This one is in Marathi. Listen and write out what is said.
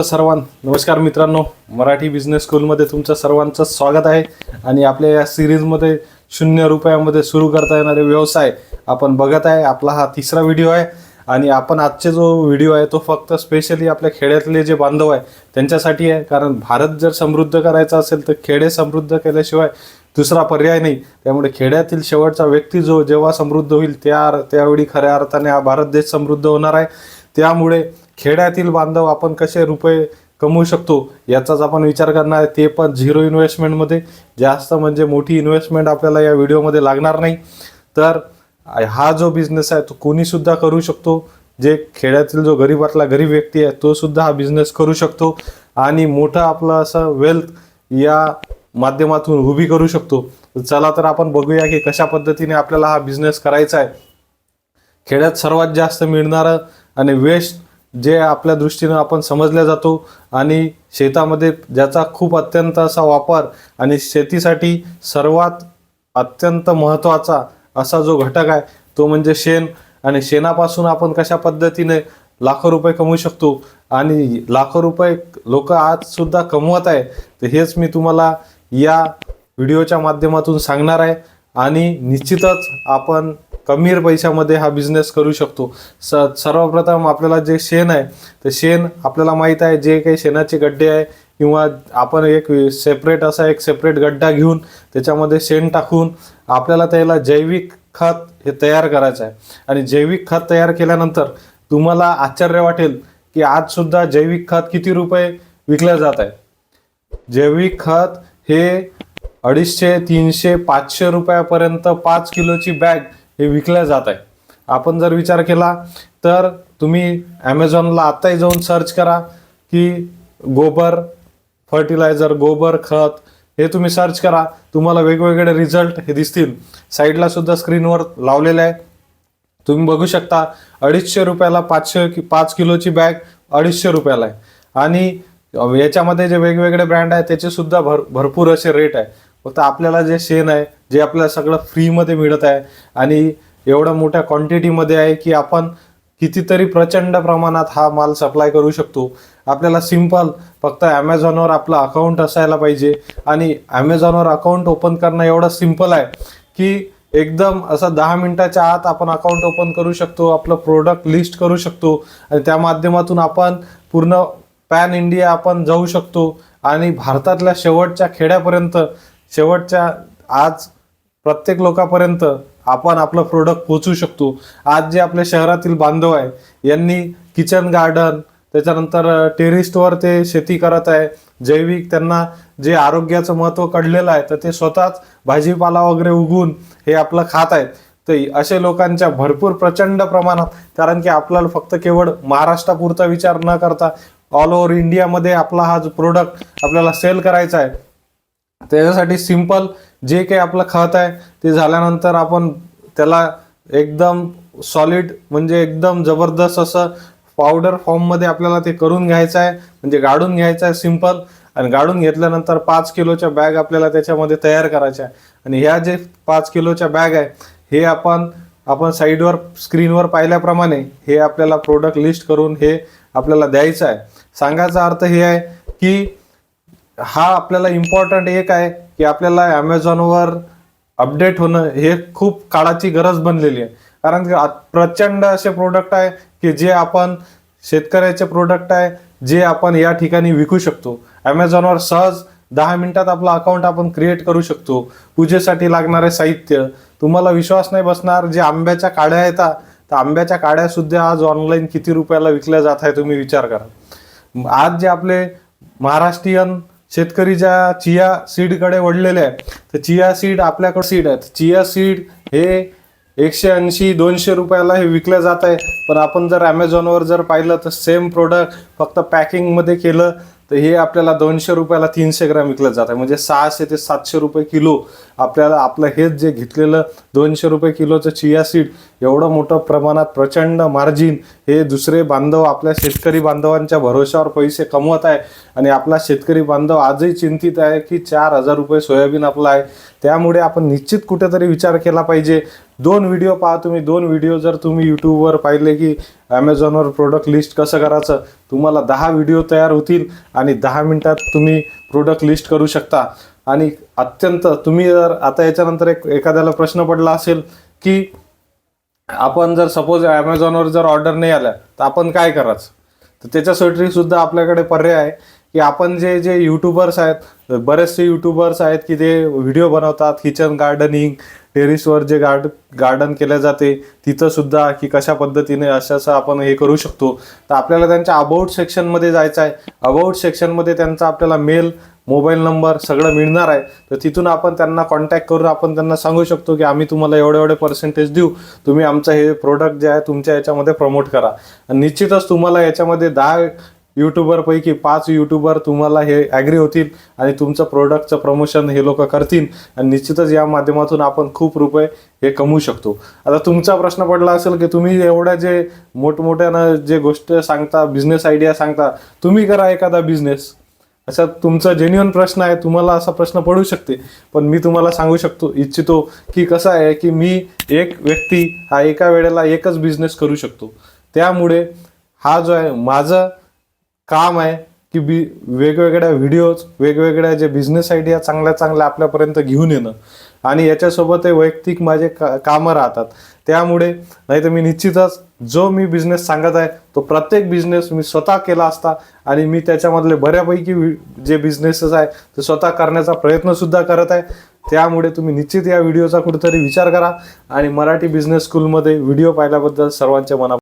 नमस्कार मित्रांनो, मराठी बिझनेस स्कूलमध्ये तुमचं सर्वांचं स्वागत आहे. आणि आपल्या या सिरीजमध्ये 0 रुपयामध्ये सुरू करता येणारे व्यवसाय आपण बघत आहे. आपला हा तिसरा व्हिडिओ आहे आणि आपण आजचे जो व्हिडिओ आहे तो फक्त स्पेशली आपल्या खेड्यातले जे बांधव आहे त्यांच्यासाठी आहे. कारण भारत जर समृद्ध करायचा असेल तर खेडे समृद्ध केल्याशिवाय दुसरा पर्याय नाही. त्यामुळे खेड्यातील शेवटचा व्यक्ती जो जेव्हा समृद्ध होईल त्यावेळी खऱ्या अर्थाने हा भारत देश समृद्ध होणार आहे. त्यामुळे खेड्यातील बांधव आपण कसे रुपये कमवू शकतो याचाच आपण विचार करणार आहे, ते पण 0 इन्व्हेस्टमेंटमध्ये. जास्त म्हणजे मोठी इन्व्हेस्टमेंट आपल्याला या व्हिडिओमध्ये लागणार नाही. तर हा जो बिझनेस आहे तो कोणीसुद्धा करू शकतो. जे खेड्यातील जो गरीबातला गरीब व्यक्ती आहे तो सुद्धा हा बिझनेस करू शकतो आणि मोठं आपलं असं वेल्थ या माध्यमातून उभी करू शकतो. चला तर आपण बघूया की कशा पद्धतीने आपल्याला हा बिझनेस करायचा आहे. खेड्यात सर्वात जास्त मिळणारं आणि वेस्ट जे आपल्या दृष्टीनं आपण समजल्या जातो आणि शेतामध्ये ज्याचा खूप अत्यंत असा वापर आणि शेतीसाठी सर्वात अत्यंत महत्त्वाचा असा जो घटक आहे तो म्हणजे शेण. आणि शेणापासून आपण कशा पद्धतीने लाखो रुपये कमवू शकतो आणि लाखो रुपये लोक आज सुद्धा कमवत आहे, तर हेच मी तुम्हाला या व्हिडिओच्या माध्यमातून सांगणार आहे. आणि निश्चितच आपण कमी पैशामध्ये हा बिझनेस करू शकतो. सर्वप्रथम आपल्याला जे शेण आहे तर शेण आपल्याला माहीत आहे, जे काही शेणाचे गड्डे आहे किंवा आपण एक सेपरेट गड्डा घेऊन त्याच्यामध्ये शेण टाकून आपल्याला त्याला जैविक खत हे तयार करायचं आहे. आणि जैविक खत तयार केल्यानंतर तुम्हाला आश्चर्य वाटेल की आज सुद्धा जैविक खत किती रुपये विकले जात आहे. जैविक खत हे 250, 300, 500 रुपयापर्यंत 5 किलोची बॅग हे विकल्या जात आहे. आपण जर विचार केला तर तुम्ही ॲमेझॉनला आत्ताही जाऊन सर्च करा की गोबर फर्टिलायझर, गोबर खत हे तुम्ही सर्च करा, तुम्हाला वेगवेगळे रिझल्ट हे दिसतील. साईडला सुद्धा स्क्रीनवर लावलेलं आहे, तुम्ही बघू शकता. 250 रुपयाला 5 किलोची बॅग 250 रुपयाला आहे. आणि याच्यामध्ये जे वेगवेगळे ब्रँड आहे त्याचे सुद्धा भरपूर असे रेट आहे. फक्त आपल्याला जे शेण आहे जे आपल्याला सगळं फ्रीमध्ये मिळत आहे आणि एवढ्या मोठ्या क्वांटिटीमध्ये आहे की आपण कितीतरी प्रचंड प्रमाणात हा माल सप्लाय करू शकतो. आपल्याला सिंपल फक्त ॲमेझॉनवर आपलं अकाउंट असायला पाहिजे. आणि ॲमेझॉनवर अकाउंट ओपन करणं एवढं सिंपल आहे की एकदम असं 10 मिनिटाच्या आत आपण अकाउंट ओपन करू शकतो, आपलं प्रोडक्ट लिस्ट करू शकतो आणि त्या माध्यमातून आपण पूर्ण पॅन इंडिया आपण जाऊ शकतो. आणि भारतातल्या शेवटच्या खेड्यापर्यंत, शेवटच्या आज प्रत्येक लोकांपर्यंत आपण आपलं प्रोडक्ट पोहोचू शकतो. आज जे आपल्या शहरातील बांधव आहे यांनी किचन गार्डन, त्याच्यानंतर टेरिसवर ते शेती करत आहे जैविक, त्यांना जे आरोग्याचं महत्त्व कळलेलं आहे तर ते स्वतःच भाजीपाला वगैरे उगवून हे आपलं खात आहेत. तर असे लोकांच्या भरपूर प्रचंड प्रमाणात, कारण की आपल्याला फक्त केवळ महाराष्ट्रापुरता विचार न करता ऑल ओव्हर इंडियामध्ये आपला हा जो प्रोडक्ट आपल्याला सेल करायचा आहे. त्याच्यासाठी सिंपल जे काही आपलं खत आहे ते झाल्यानंतर आपण त्याला एकदम सॉलिड म्हणजे एकदम जबरदस्त असं पावडर फॉर्ममध्ये आपल्याला ते करून घ्यायचं आहे, म्हणजे गाळून घ्यायचं आहे सिंपल. आणि गाळून घेतल्यानंतर 5 किलोच्या बॅग आपल्याला त्याच्यामध्ये तयार करायच्या आहे. आणि ह्या जे 5 किलोच्या बॅग आहे हे आपण साईडवर स्क्रीनवर पाहिल्याप्रमाणे हे आपल्याला प्रोडक्ट लिस्ट करून हे आपल्याला द्यायचं आहे. सांगायचा अर्थ हे आहे की हा आपल्याला इम्पॉर्टंट एक आहे की आपल्याला ॲमेझॉनवर अपडेट होणं हे खूप काळाची गरज बनलेली आहे. कारण की प्रचंड असे प्रोडक्ट आहे की जे आपण शेतकऱ्याचे प्रोडक्ट आहे जे आपण या ठिकाणी विकू शकतो. ॲमेझॉनवर सहज 10 मिनिटात आपलं अकाउंट आपण क्रिएट करू शकतो. पूजेसाठी लागणारे साहित्य, तुम्हाला विश्वास नाही बसणार, जे आंब्याच्या काड्या येतात तर आंब्याच्या काड्या सुद्धा आज ऑनलाईन किती रुपयाला विकल्या जात आहे तुम्ही विचार करा. आज जे आपले महाराष्ट्रीयन शेतकरी ज्या चिया सीडकडे वळलेले आहे तर चिया सीड आपल्याकडे सीड आहेत. चिया सीड हे 180-200 रुपयाला हे विकलं जात आहे. पण आपण जर ॲमेझॉनवर जर पाहिलं तर सेम प्रोडक्ट फक्त पॅकिंगमध्ये केलं तर हे आपल्याला 200 रुपयाला 300 ग्रॅम विकलं जात आहे. म्हणजे 600 ते 700 रुपये किलो आपल्याला आपलं हेच जे घेतलेलं 200 रुपये किलोचं चिया सीड एवढं मोठं प्रमाणात प्रचंड मार्जिन हे दुसरे बांधव आपल्या शेतकरी बांधवांच्या भरोश्यावर पैसे कमवत आहे. आणि आपला शेतकरी बांधव आजही चिंतित आहे की 4000 रुपये सोयाबीन आपलं आहे. त्यामुळे आपण निश्चित कुठेतरी विचार केला पाहिजे. 2 व्हिडिओ पहा तुम्ही. 2 व्हिडिओ जर तुम्ही यूट्यूबवर पाहिले की ॲमेझॉनवर प्रोडक्ट लिस्ट कसं करायचं, तुम्हाला 10 व्हिडिओ तयार होतील आणि 10 मिनिटात तुम्ही प्रोडक्ट लिस्ट करू शकता. आणि अत्यंत तुम्ही जर आता याच्यानंतर एखाद्याला प्रश्न पडला असेल की आपण जर सपोज ॲमेझॉनवर जर ऑर्डर नाही आल्या तर आपण काय करायचं, तर त्याच्यासाठी सुद्धा आपल्याकडे पर्याय आहे की आपण जे यूट्यूबर्स आहेत, बरेचसे यूट्यूबर्स आहेत की ते व्हिडिओ बनवतात किचन गार्डनिंग, टेरिसवर जे गार्डन केले जाते तिथं सुद्धा की कशा पद्धतीने असं आपण हे करू शकतो. तर आपल्याला त्यांच्या अबाउट सेक्शनमध्ये जायचं आहे. अबाउट सेक्शनमध्ये त्यांचा आपल्याला मेल, मोबाईल नंबर सगळं मिळणार आहे. तर तिथून आपण त्यांना कॉन्टॅक्ट करून आपण त्यांना सांगू शकतो की आम्ही तुम्हाला एवढे पर्सेंटेज देऊ, तुम्ही आमचं हे प्रोडक्ट जे आहे तुमच्या याच्यामध्ये प्रमोट करा. आणि निश्चितच तुम्हाला याच्यामध्ये 10 यूट्यूबरपैकी 5 यूट्यूबर तुम्हाला हे ॲग्री होतील आणि तुमचं प्रोडक्टचं प्रमोशन हे लोक करतील आणि निश्चितच या माध्यमातून आपण खूप रुपये हे कमवू शकतो. आता तुमचा प्रश्न पडला असेल की तुम्ही एवढ्या जे मोठमोठ्यानं जे गोष्ट सांगता, बिझनेस आयडिया सांगता, तुम्ही करा एखादा बिझनेस. असा तुमचा जेन्युइन प्रश्न आहे, तुम्हाला असा प्रश्न पडू शकते. पण मी तुम्हाला सांगू इच्छितो की कसं आहे की मी एक व्यक्ती हा एका वेळेला एकच बिझनेस करू शकतो. त्यामुळे हा जो आहे माझं काम आहे की वेगवेगळ्या व्हिडिओज, वेगवेगळ्या जे बिझनेस आयडिया चांगल्या आपल्यापर्यंत घेऊन येणं आणि याच्यासोबत वैयक्तिक माझे कामं राहतात. त्यामुळे नाही तर मी निश्चितच जो मी बिझनेस सांगत आहे तो प्रत्येक बिझनेस मी स्वतः केला असता आणि मी त्याच्यामधले बऱ्यापैकी जे बिझनेसेस आहे ते स्वतः करण्याचा प्रयत्नसुद्धा करत आहे. त्यामुळे तुम्ही निश्चित या व्हिडिओचा कुठेतरी विचार करा आणि मराठी बिझनेस स्कूलमध्ये व्हिडिओ पाहिल्याबद्दल सर्वांच्या मनापासून